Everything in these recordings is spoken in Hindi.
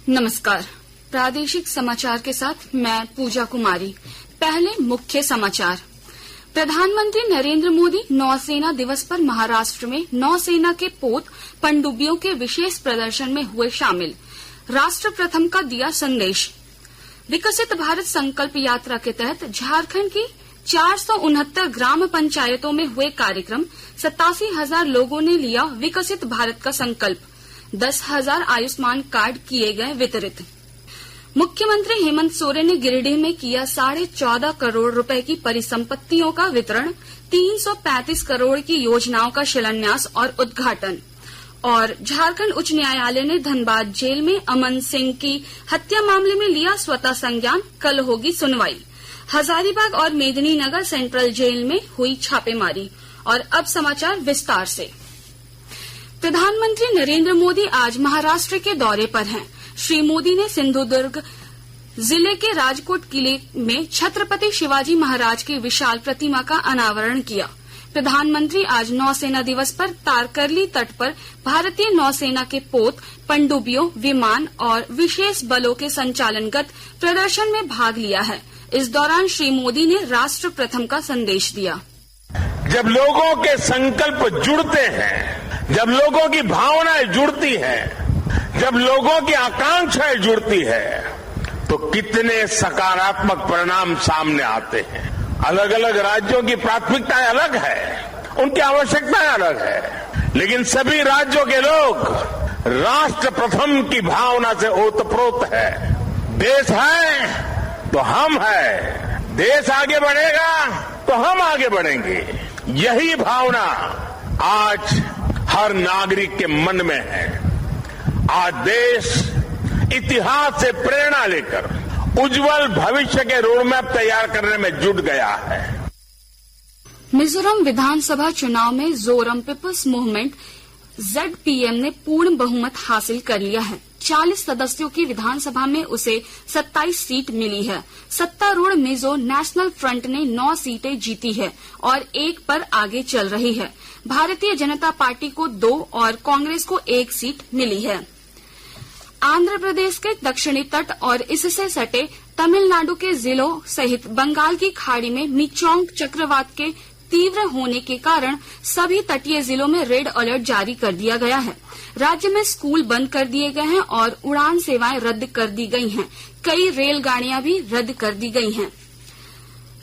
नमस्कार। प्रादेशिक समाचार के साथ मैं पूजा कुमारी। पहले मुख्य समाचार। प्रधानमंत्री नरेंद्र मोदी नौसेना दिवस पर महाराष्ट्र में नौसेना के पोत पनडुब्बियों के विशेष प्रदर्शन में हुए शामिल। राष्ट्र प्रथम का दिया संदेश। विकसित भारत संकल्प यात्रा के तहत झारखंड की 469 ग्राम पंचायतों में हुए कार्यक्रम। 87,000 लोगों ने लिया विकसित भारत का संकल्प। 10,000 आयुष्मान कार्ड किए गए वितरित। मुख्यमंत्री हेमंत सोरेन ने गिरिडीह में किया 14.5 करोड़ रुपए की परिसंपत्तियों का वितरण। 335 करोड़ की योजनाओं का शिलान्यास और उद्घाटन। और झारखंड उच्च न्यायालय ने धनबाद जेल में अमन सिंह की हत्या मामले में लिया स्वतः संज्ञान। कल होगी सुनवाई। हजारीबाग और मेदिनीनगर सेंट्रल जेल में हुई छापेमारी। और अब समाचार विस्तार से। प्रधानमंत्री नरेंद्र मोदी आज महाराष्ट्र के दौरे पर हैं। श्री मोदी ने सिंधुदुर्ग जिले के राजकोट किले में छत्रपति शिवाजी महाराज की विशाल प्रतिमा का अनावरण किया। प्रधानमंत्री आज नौसेना दिवस पर तारकर्ली तट पर भारतीय नौसेना के पोत पनडुब्बियों, विमान और विशेष बलों के संचालनगत प्रदर्शन में भाग लिया है। इस दौरान श्री मोदी ने राष्ट्र प्रथम का संदेश दिया। जब लोगों के संकल्प जुड़ते हैं, जब लोगों की भावनाएं जुड़ती हैं, जब लोगों की आकांक्षाएं जुड़ती है, तो कितने सकारात्मक परिणाम सामने आते हैं। अलग अलग राज्यों की प्राथमिकताएं अलग है, उनकी आवश्यकताएं अलग है, लेकिन सभी राज्यों के लोग राष्ट्र प्रथम की भावना से ओतप्रोत है। देश है तो हम है, देश आगे बढ़ेगा तो हम आगे बढ़ेंगे। यही भावना आज हर नागरिक के मन में है। आज देश इतिहास से प्रेरणा लेकर उज्जवल भविष्य के रोडमैप तैयार करने में जुट गया है। मिजोरम विधानसभा चुनाव में जोरम पीपल्स मूवमेंट ZPM ने पूर्ण बहुमत हासिल कर लिया है। 40 सदस्यों की विधानसभा में उसे 27 सीट मिली है। सत्तारूढ़ मिजो नेशनल फ्रंट ने 9 सीटें जीती है और 1 पर आगे चल रही है। भारतीय जनता पार्टी को 2 और कांग्रेस को 1 सीट मिली है। आंध्र प्रदेश के दक्षिणी तट और इससे सटे तमिलनाडु के जिलों सहित बंगाल की खाड़ी में मिचोंग चक्रवात के तीव्र होने के कारण सभी तटीय जिलों में रेड अलर्ट जारी कर दिया गया है। राज्य में स्कूल बंद कर दिए गए हैं और उड़ान सेवाएं रद्द कर दी गई हैं। कई रेलगाड़ियां भी रद्द कर दी गई हैं।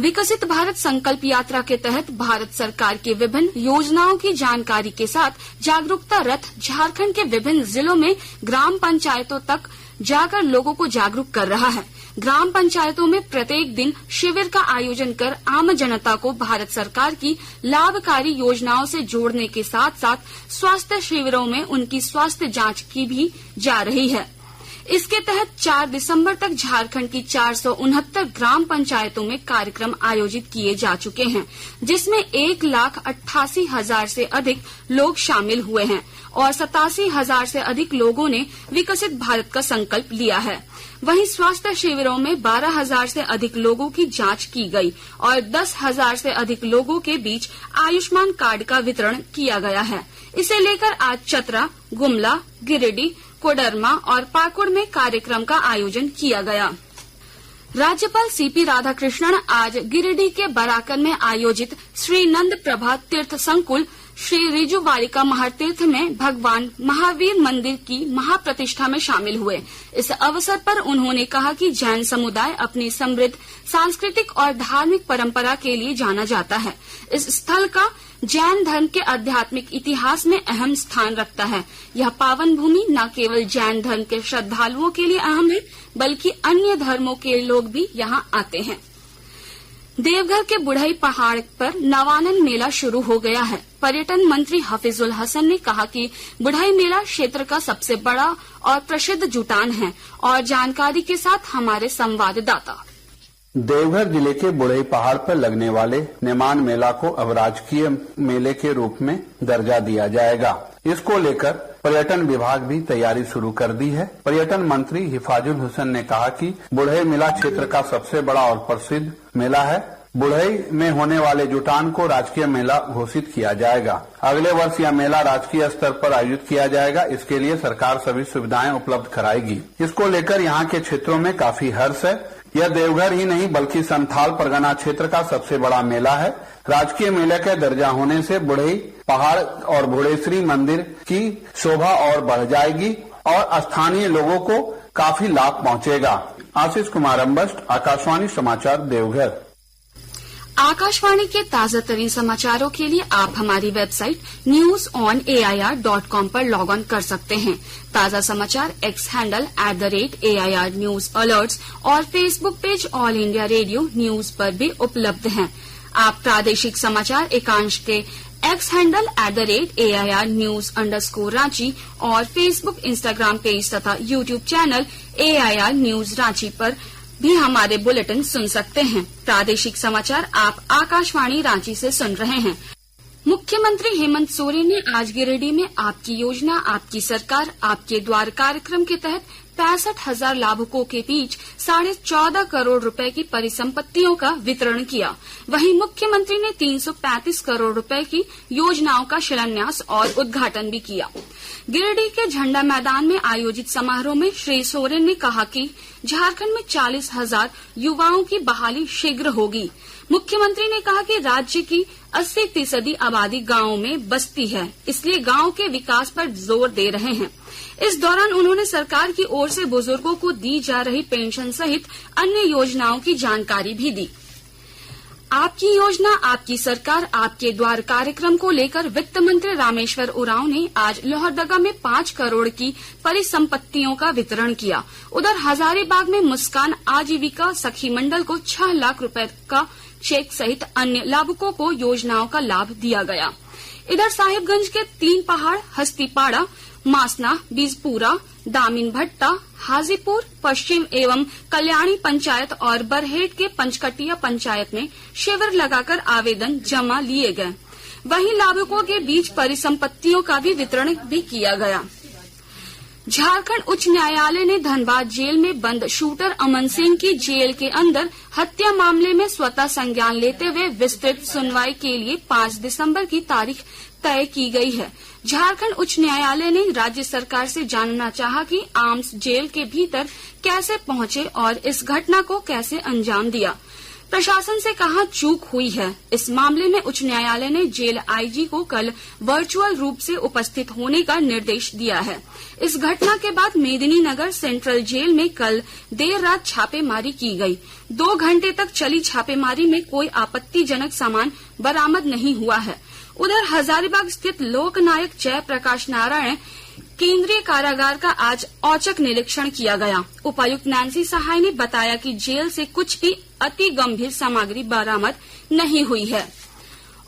विकसित भारत संकल्प यात्रा के तहत भारत सरकार की विभिन्न योजनाओं की जानकारी के साथ जागरूकता रथ झारखंड के विभिन्न जिलों में ग्राम पंचायतों तक जाकर लोगों को जागरूक कर रहा है। ग्राम पंचायतों में प्रत्येक दिन शिविर का आयोजन कर आम जनता को भारत सरकार की लाभकारी योजनाओं से जोड़ने के साथ साथ स्वास्थ्य शिविरों में उनकी स्वास्थ्य जांच की भी जा रही है। इसके तहत 4 दिसंबर तक झारखंड की 469 ग्राम पंचायतों में कार्यक्रम आयोजित किए जा चुके हैं, जिसमें 1,88,000 से अधिक लोग शामिल हुए हैं और 87,000 से अधिक लोगों ने विकसित भारत का संकल्प लिया है। वहीं स्वास्थ्य शिविरों में 12,000 से अधिक लोगों की जांच की गई और 10,000 से अधिक लोगों के बीच आयुष्मान कार्ड का वितरण किया गया है। इसे लेकर आज चतरा, गुमला, गिरिडीह, कोडरमा और पाकुड़ में कार्यक्रम का आयोजन किया गया। राज्यपाल CP राधाकृष्णन आज गिरिडीह के बराकन में आयोजित श्री नंद प्रभा तीर्थ संकुल श्री रिजु बालिका महातीर्थ में भगवान महावीर मंदिर की महाप्रतिष्ठा में शामिल हुए। इस अवसर पर उन्होंने कहा कि जैन समुदाय अपनी समृद्ध सांस्कृतिक और धार्मिक परंपरा के लिए जाना जाता है। इस स्थल का जैन धर्म के आध्यात्मिक इतिहास में अहम स्थान रखता है। यह पावन भूमि न केवल जैन धर्म के श्रद्धालुओं के लिए अहम है, बल्कि अन्य धर्मों के लोग भी यहाँ आते हैं। देवघर के बुढ़ई पहाड़ पर नवानन मेला शुरू हो गया है। पर्यटन मंत्री हफीजुल हसन ने कहा कि बुढ़ई मेला क्षेत्र का सबसे बड़ा और प्रसिद्ध जुटान है। और जानकारी के साथ हमारे संवाददाता। देवघर जिले के बुढ़ई पहाड़ पर लगने वाले नेमान मेला को अब राजकीय मेले के रूप में दर्जा दिया जाएगा। इसको लेकर पर्यटन विभाग भी तैयारी शुरू कर दी है। पर्यटन मंत्री हिफाजुल हुसैन ने कहा कि बुढ़ई मेला क्षेत्र का सबसे बड़ा और प्रसिद्ध मेला है। बुढ़ई में होने वाले जुटान को राजकीय मेला घोषित किया जाएगा। अगले वर्ष यह मेला राजकीय स्तर पर आयोजित किया जाएगा। इसके लिए सरकार सभी सुविधाएं उपलब्ध कराएगी। इसको लेकर यहाँ के क्षेत्रों में काफी हर्ष है। यह देवघर ही नहीं बल्कि संथाल परगना क्षेत्र का सबसे बड़ा मेला है। राजकीय मेले का दर्जा होने से बुढ़ई पहाड़ और भुवनेश्वरी मंदिर की शोभा और बढ़ जाएगी और स्थानीय लोगों को काफी लाभ पहुंचेगा। आशीष कुमार अम्बस्ट, आकाशवाणी समाचार, देवघर। आकाशवाणी के ताजा तरीन समाचारों के लिए आप हमारी वेबसाइट newsonair.com पर लॉग ऑन कर सकते हैं। ताजा समाचार X handle @AIR news alerts और Facebook page All India Radio news पर भी उपलब्ध हैं। आप प्रादेशिक समाचार एकांश के एक्स हैंडल @AIR news_Ranchi और फेसबुक, इंस्टाग्राम पेज तथा YouTube channel AIR news Ranchi पर भी हमारे बुलेटिन सुन सकते हैं। प्रादेशिक समाचार आप आकाशवाणी रांची से सुन रहे हैं। मुख्यमंत्री हेमंत सोरेन ने आज गिरिडीह में आपकी योजना आपकी सरकार आपके द्वार कार्यक्रम के तहत 65,000 लाभुकों के बीच 14.5 करोड़ रुपए की परिसंपत्तियों का वितरण किया। वहीं मुख्यमंत्री ने 335 करोड़ रुपए की योजनाओं का शिलान्यास और उद्घाटन भी किया। गिरिडीह के झंडा मैदान में आयोजित समारोह में श्री सोरेन ने कहा कि झारखंड में 40,000 युवाओं की बहाली शीघ्र होगी। मुख्यमंत्री ने कहा कि राज्य की 80% आबादी गांवों में बसती है, इसलिए गांव के विकास पर जोर दे रहे हैं। इस दौरान उन्होंने सरकार की ओर से बुजुर्गों को दी जा रही पेंशन सहित अन्य योजनाओं की जानकारी भी दी। आपकी योजना आपकी सरकार आपके द्वार कार्यक्रम को लेकर वित्त मंत्री रामेश्वर उरांव ने आज लोहरदगा में 5 करोड़ की परिसंपत्तियों का वितरण किया। उधर हजारीबाग में मुस्कान आजीविका सखी मंडल को 6 लाख रुपए का चेक सहित अन्य लाभुकों को योजनाओं का लाभ दिया गया। इधर साहिबगंज के 3 पहाड़, हस्तीपाड़ा, मासना, बीजपुरा, दामिन भट्टा, हाजीपुर पश्चिम एवं कल्याणी पंचायत और बरहेट के पंचकटिया पंचायत में शिविर लगाकर आवेदन जमा लिए गए। वहीं लाभुकों के बीच परिसंपत्तियों का भी वितरण भी किया गया। झारखंड उच्च न्यायालय ने धनबाद जेल में बंद शूटर अमन सिंह की जेल के अंदर हत्या मामले में स्वतः संज्ञान लेते हुए विस्तृत सुनवाई के लिए 5 दिसंबर की तारीख तय की गई है। झारखंड उच्च न्यायालय ने राज्य सरकार से जानना चाहा कि आर्म्स जेल के भीतर कैसे पहुंचे और इस घटना को कैसे अंजाम दिया। प्रशासन से कहा चूक हुई है। इस मामले में उच्च न्यायालय ने जेल आईजी को कल वर्चुअल रूप से उपस्थित होने का निर्देश दिया है। इस घटना के बाद मेदिनीनगर सेंट्रल जेल में कल देर रात छापेमारी की गई। 2 घंटे तक चली छापेमारी में कोई आपत्तिजनक सामान बरामद नहीं हुआ है। उधर हजारीबाग स्थित लोकनायक जयप्रकाश नारायण केंद्रीय कारागार का आज औचक निरीक्षण किया गया। उपायुक्त नैन्सी सहाय ने बताया कि जेल से कुछ भी अति गंभीर सामग्री बरामद नहीं हुई है।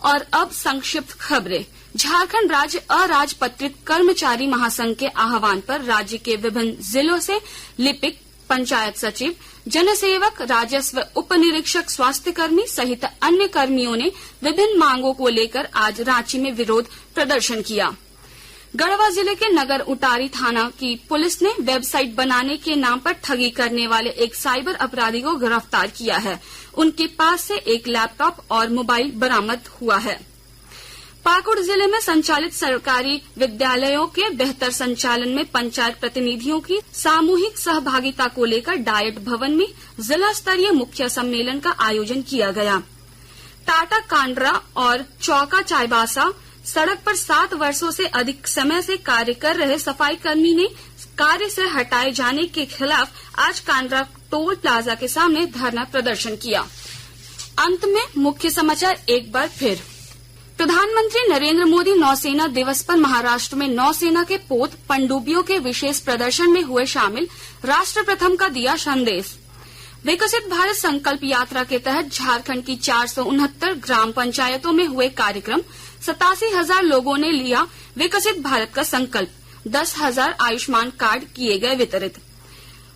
और अब संक्षिप्त खबरें। झारखंड राज्य अराजपत्रित कर्मचारी महासंघ के आह्वान पर राज्य के विभिन्न जिलों से लिपिक, पंचायत सचिव, जनसेवक, राजस्व उप निरीक्षक, स्वास्थ्य कर्मी सहित अन्य कर्मियों ने विभिन्न मांगों को लेकर आज रांची में विरोध प्रदर्शन किया। गढ़वा जिले के नगर उटारी थाना की पुलिस ने वेबसाइट बनाने के नाम पर ठगी करने वाले एक साइबर अपराधी को गिरफ्तार किया है। उनके पास से एक लैपटॉप और मोबाइल बरामद हुआ है। पाकुड़ जिले में संचालित सरकारी विद्यालयों के बेहतर संचालन में पंचायत प्रतिनिधियों की सामूहिक सहभागिता को लेकर डायट भवन में जिला स्तरीय मुख्य सम्मेलन का आयोजन किया गया। टाटा कांड्रा और चौका चाईबासा सड़क पर 7 वर्षों से अधिक समय से कार्य कर रहे सफाई कर्मी ने कार्य से हटाए जाने के खिलाफ आज कांड्रा टोल प्लाजा के सामने धरना प्रदर्शन किया। अंत में मुख्य समाचार एक बार फिर। प्रधानमंत्री नरेंद्र मोदी नौसेना दिवस पर महाराष्ट्र में नौसेना के पोत पनडुब्बियों के विशेष प्रदर्शन में हुए शामिल, राष्ट्र प्रथम का दिया संदेश। विकसित भारत संकल्प यात्रा के तहत झारखंड की 469 ग्राम पंचायतों में हुए कार्यक्रम, 87,000 लोगों ने लिया विकसित भारत का संकल्प, 10,000 आयुष्मान कार्ड किए गए वितरित।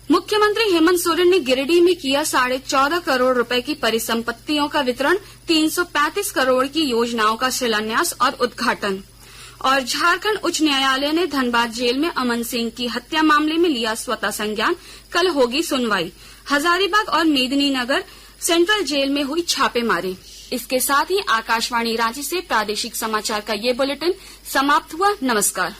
मुख्यमंत्री हेमंत सोरेन ने गिरिडीह में किया 14.5 करोड़ रुपए की परिसंपत्तियों का वितरण, 335 करोड़ की योजनाओं का शिलान्यास और उद्घाटन। और झारखंड उच्च न्यायालय ने धनबाद जेल में अमन सिंह की हत्या मामले में लिया स्वतः संज्ञान, कल होगी सुनवाई। हजारीबाग और मेदिनीनगर सेंट्रल जेल में हुई छापेमारी। इसके साथ ही आकाशवाणी रांची से प्रादेशिक समाचार का ये बुलेटिन समाप्त हुआ। नमस्कार।